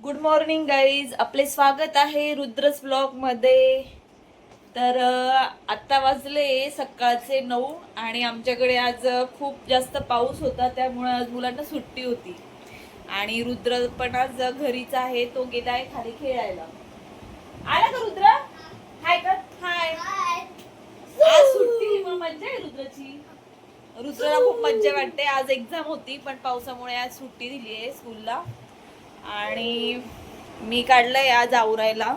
Good morning guys, आपले स्वागत आहे रुद्रस ब्लॉग मध्ये. तर आत्ता वाजले सकाळचे 9 आणि आमच्याकडे आज खूप जास्त पाऊस होता, त्यामुळे आज मुलांना सुट्टी होती. आणि रुद्र पण आज घरीच आहे, तो गेलाय खाली खेळायला. आला का रुद्र? हाय कर, हाय. आज सुट्टी, मग मज्जा आहे रुद्रची. रुद्रला खूप मज्जा वाटते. आज एक्झाम होती पण पावसामुळे आज सुट्टी दिली आहे स्कूलला. आणि मी काढलंय आज आवरायला.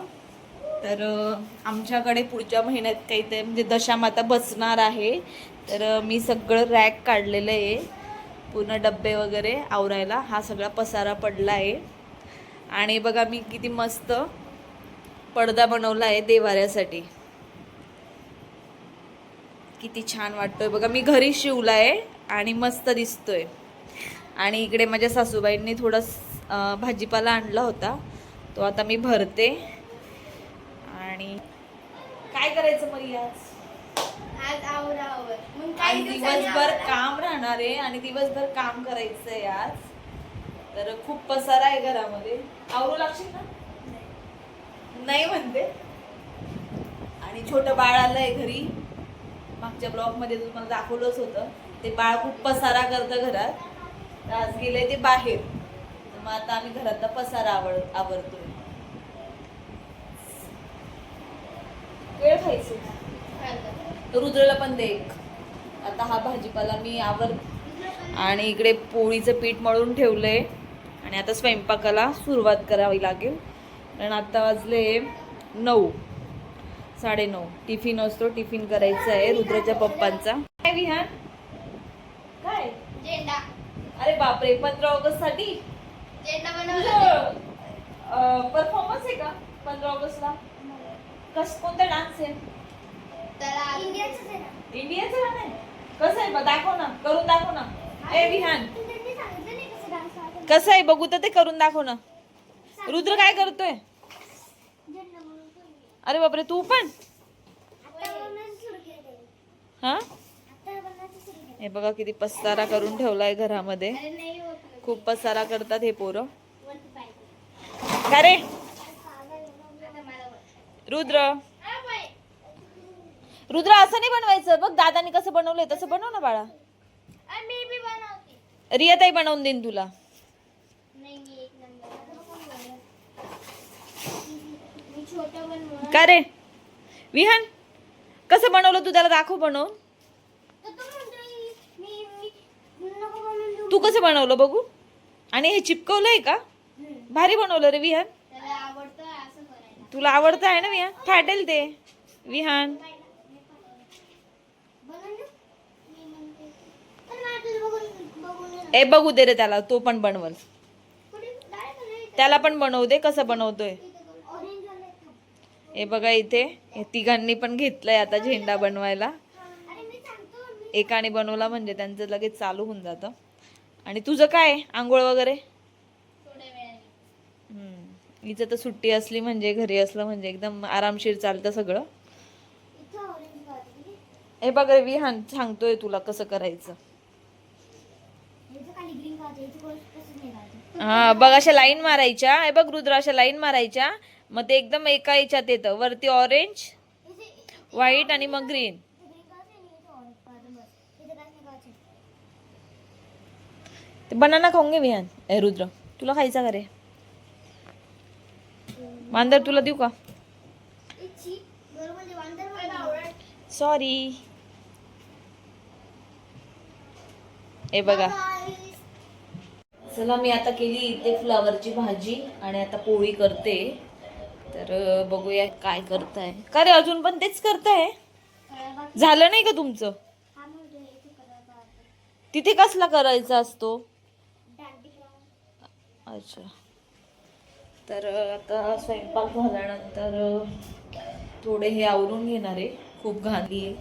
तर आमच्याकडे पुढच्या महिन्यात काही ते म्हणजे दशामाता बसणार आहे. तर मी सगळं रॅक काढलेलं आहे, पूर्ण डब्बे वगैरे आवरायला. हा सगळा पसारा पडला आहे. आणि बघा मी किती मस्त पडदा बनवला आहे देवाऱ्यासाठी. किती छान वाटतोय बघा. मी घरी शिवलाय आणि मस्त दिसतोय. आणि इकडे माझ्या सासूबाईंनी थोडा भाजीपाला आणला होता, तो आता मी भरते. आणि काय करायचं मग आज दिवसभर काम राहणार आहे आणि दिवसभर काम करायचंय आज. तर खूप पसारा आहे घरामध्ये. आवरू लागशील ना? नाही म्हणते. आणि छोटं बाळ आलंय घरी. मागच्या ब्लॉग मध्ये तुम्हाला दाखवलंच होतं. ते बाळ खूप पसारा करतं घरात. आज गेले ते बाहेर. मग आता आम्ही घरातला पसारा आवरतोय. वेळ खायचं रुद्रला पण दे एक. आता हा भाजीपाला मी आणि इकडे पोळीचं पीठ मळून ठेवलंय. आणि आता स्वयंपाकाला सुरुवात करावी लागेल. कारण आता वाजले 9, 9:30. टिफिन असतो, टिफिन करायचा आहे रुद्रच्या पप्पांचा. काय विहान? काय झेंडा? अरे बापरे, 15 ऑगस्ट साठी झेंडा बनवला. परफॉर्मन्स आहे का 15 ऑगस्टला? कोणता डान्स आहे? इंडियाचा गाणं आहे. कसं आहे दाखव ना, करून दाखव ना. ए विहान, कसं आहे बघू तर, ते करून दाखव ना. रुद्र काय करतोय? अरे बापरे, तू पण? हा, हे बघा किती पसारा करून ठेवलाय घरामध्ये. खूप पसारा करतात हे पोरं. का रे रुद्र? रुद्र असं नाही बनवायचं. बघ दादानी कसं बनवलंय तसं बनव ना बाळा. रियाताई बनवून देईन तुला. का रे विहान, कसं बनवलं तू? त्याला दाखव बनवून. तू कसं बनवलं बघू. आणि हे चिपकवलंय का? भारी बनवलं रे विहान. तुला आवडतं आहे ना विहान? फाटेल ते विहान. ए बघू दे रे त्याला, तो पण बनवल. त्याला पण बनवू दे कसं बनवतोय. हे बघा इथे हे तिघांनी पण घेतलंय आता झेंडा बनवायला. एकाने बनवला म्हणजे त्यांचं लगेच चालू होऊन जातं. आणि तुझं काय आंघोळ वगैरे? हिचं तर सुट्टी असली म्हणजे, घरी असलं म्हणजे एकदम आरामशीर चालतं सगळं. हे बघ रे विहान, सांगतोय तुला कसं करायचं. हा बघ, अशा लाईन मारायच्या. हे बघ रुद्र, अशा लाईन मारायच्या. मग ते एकदम एका याच्यात येतं. वरती ऑरेंज, व्हाईट आणि मग ग्रीन. ते बनाना खाऊन घे विहान. ए रुद्र, तुला खायचा का रे? वांदर तुला देऊ का? सॉरी. हे बघा, चला मी आता केली इथे फ्लावरची भाजी आणि आता पोळी करते. तर बघूया काय करताय. का रे अजून पण तेच करताय? झालं नाही का तुमचं? तिथे कसला करायचा असतो? अच्छा. तर आता स्वयंपाक झाल्यानंतर थोडे हे आवरून घेणार आहे. खूप घाली आहे.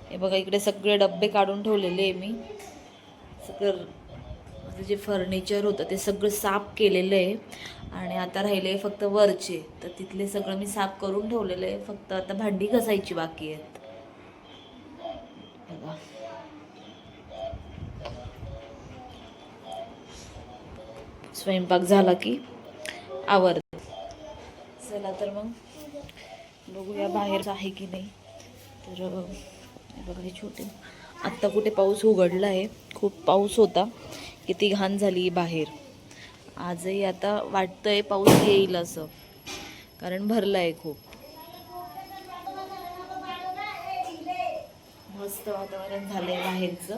हे बघा इकडे सगळे डब्बे काढून ठेवलेले आहे मी. सगळं जे फर्निचर होतं ते सगळं साफ केलेलं आहे. आणि आता राहिले फक्त वरचे. तर तिथले सगळं मी साफ करून ठेवलेलं आहे. फक्त आता भांडी घासायची बाकी आहेत. बघा स्वयंपाक झाला की आवर. चला तर मग बघूया बाहेर आहे की नाही. तर हे बघा हे छोटे, आत्ता कुठे पाऊस उघडला आहे. खूप पाऊस होता, किती घाण झाली बाहेर. आजही आता वाटतंय पाऊस येईल असं, कारण भरलं आहे खूप. मस्त वातावरण झालंय बाहेरचं.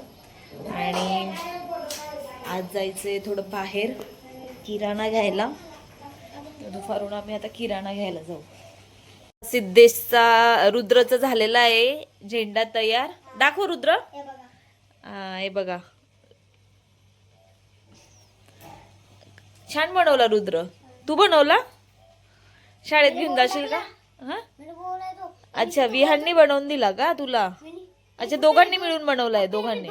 आणि आज जायचंय थोडं बाहेर किराणा घ्यायला. दुपारून आम्ही आता किराणा घ्यायला जाऊ. सिद्धेशचा रुद्रचा झालेला आहे झेंडा तयार. दाखव रुद्र. हे बघा, छान बनवला रुद्र. तू बनवला? शाळेत घेऊन जाशील का? हा, अच्छा, विहाननी बनवून दिला का तुला? अच्छा, दोघांनी मिळून बनवलाय. दोघांनी,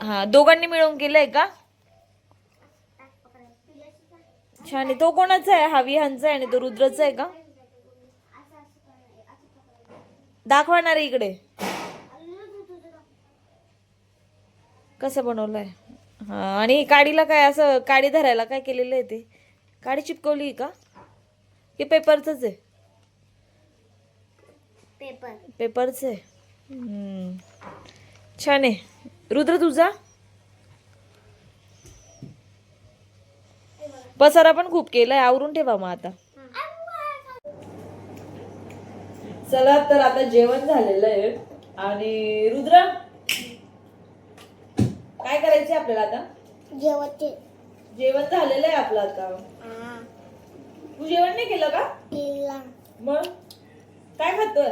हा, दोघांनी मिळून केलंय का? छान आहे. तो कोणाचा आहे? हा विहानचा आहे आणि तो रुद्रचा आहे का? दाखवणार इकडे कसं बनवलंय. हा, आणि काडीला काय असं काडी धरायला काय केलेलं आहे? ते काडी चिपकवली का? हे पेपरच आहे? पेपरच आहे. छान आहे. रुद्र तुझा पसारा पण खूप केलाय. आवरून ठेवा मग आता. चला तर आता जेवण झालेलं आहे. आणि रुद्र काय करायचे आपल्याला आता? जेवण झालेलं आहे आपलं आता. तू जेवण नाही केलं का? मग काय खातोय?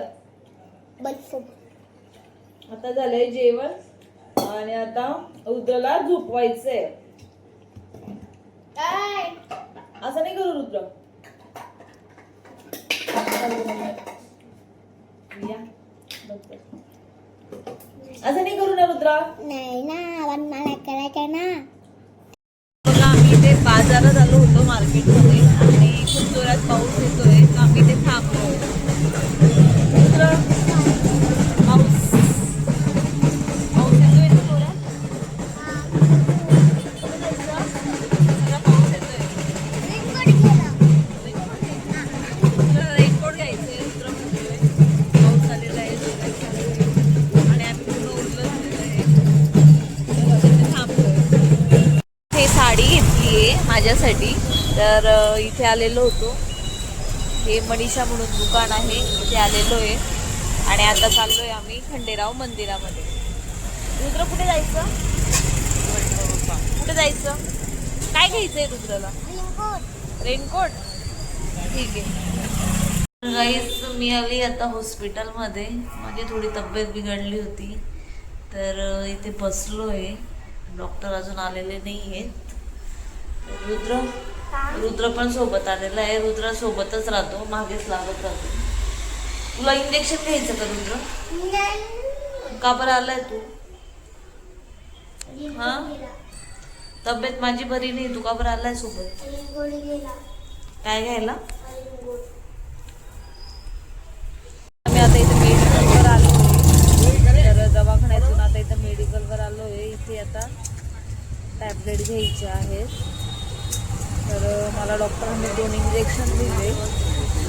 आता झालंय जेवण आणि आता रुद्रला झोपवायचंय. असं नाही करू रुद्र. असं नाही करू ना रुद्र. नाही ना, मला करायचं ना. बघा, आम्ही इथे बाजारात आलो होतो मार्केटमध्ये आणि खूप जोरात पाऊस येतोय. आम्ही इथे थांबलो. रुद्र, पाऊस येतोय ना जोरात. रेनकोट घ्यायचंय. रुद्र म्हणतोय पाऊस आलेला आहे, जोरात चालू आहे आणि आम्ही पूर्ण उरलं झालेलं आहे. हे साडी घेतली आहे माझ्यासाठी. तर इथे आलेलो होतो. हे मनीषा म्हणून दुकान आहे, इथे आलेलो आहे. आणि आता चाललोय आम्ही खंडेराव मंदिरामध्ये. रुद्र कुठे जायचं? कुठे जायचं? काय घ्यायचंय रुद्रला? रेनकोट. ठीक आहे गाईस, मी आली आता हॉस्पिटलमध्ये. माझी थोडी तब्येत बिघडली होती, तर इथे बसलो आहे. डॉक्टर अजून आलेले नाही आहेत. रुद्र पण सोबत आलेला आहे. रुद्र सोबतच राहतो, मागेच लागत राहतो. तुला इंजेक्शन घ्यायचं का रुद्र? का बरं आलाय तू? हा, तब्येत माझी बरी नाही, तू का बरं आलाय सोबत? काय घ्यायला? आम्ही आता इथे मेडिकलवर आलो. तर दवाखान्यातून आता इथं मेडिकलवर आलो आहे. इथे आता टॅबलेट घ्यायचे आहेत. तर मला डॉक्टरांनी 2 इंजेक्शन दिले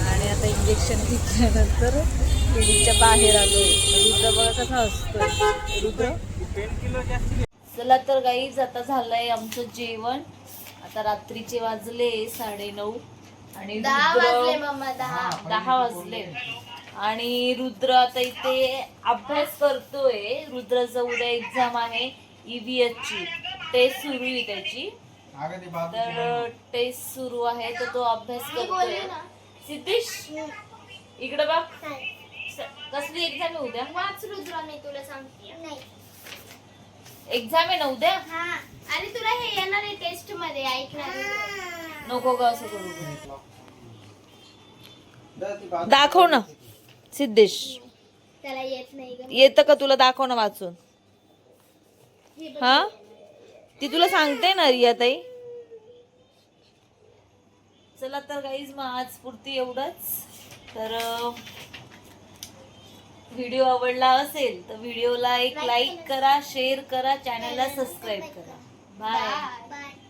आणि आता इंजेक्शन घेतल्यानंतर क्लिनिकच्या बाहेर आलो आहे. रुद्र बघा कसा असतोय. रुद्र, चला तर गाईज, आता झालंय आमचं जेवण. आता रात्रीचे वाजले 9:30 आणि 10 वाजले. आणि रुद्र आता इथे अभ्यास करतोय. रुद्रचं उद्या एक्झाम आहे, EVS ची टेस्ट सुरू आहे त्याची. तर टेस्ट सुरू आहे, तर तो अभ्यास करतोय. सिद्धेश इकडे बघ, कसली एक्झाम आहे उद्या? वाच रुद्र, मी तुला सांगते. एक्झाम आहे ना उद्या. आणि तुला हे येणार आहे टेस्ट मध्ये, ऐकणार नको का असं करू. दाखव ना सिद्धेश. त्याला येत नाही. येतं का तुला? दाखव ना वाचून. हा, ती तुला सांगते ना रिया ताई. चला तर गाईज, मग आज पुरती एवढंच. तर व्हिडिओ आवडला असेल तर व्हिडिओला एक लाईक करा, शेअर करा, चॅनलला सबस्क्राईब करा. बाय. बाय.